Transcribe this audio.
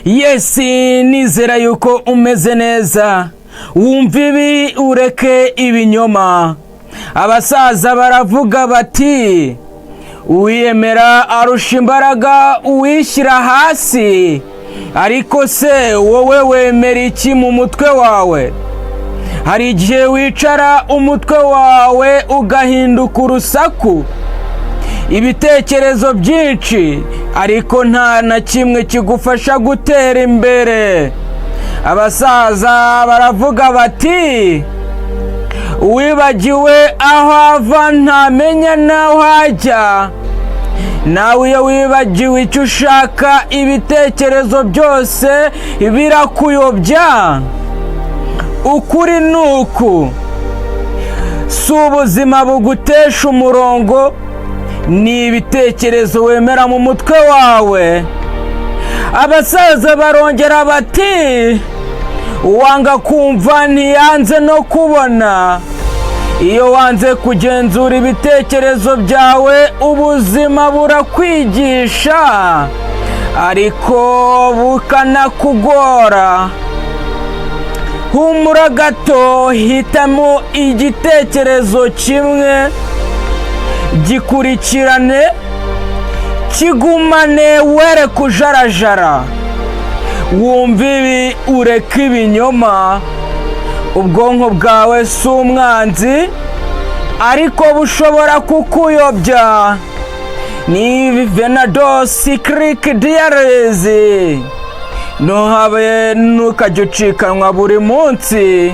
Yesi, nizera yuko umeze neza. Wumva ibi ureke ibinyoma. Abasaza baravuga bati uwiyemera arusha imbaraga uwishyira hasi. Ariko se wowe wemera iki mu mutwe wawe? Hari igihe wicara umutwe wawe ugahinduka urusaku, ibitekerezo byinshi, ariko nta na kimwe kigufasha gutera imbere. Abasaza baravuga bati uwibagiwe aho ava ntamenya n'aho ajya. Nawe iyo wibagiwe icyo ushaka, ibitekerezo byose birakuyobya. Ukuri ni uku, si ubuzima bugutesha umurongo, ni ibitekerezo wemera mu mutwe wawe. Abasaza barongera bati uwanga kumva ntiyanze no kubona. Iyo wanze kugenzura ibitekerezo byawe, ubuzima burakwigisha ariko bukanakugora. Humura gato, hitamo igitekerezo kimwe, gikurikirane, kigumane, were kujarajara. Wumva ibi ureke ibinyoma. Ubwonko bwawe si umwanzi, ariko bushobora kukuyobya. Ni Venados Click Diaries. Ntuhabe ntukajye ucikanwa buri munsi.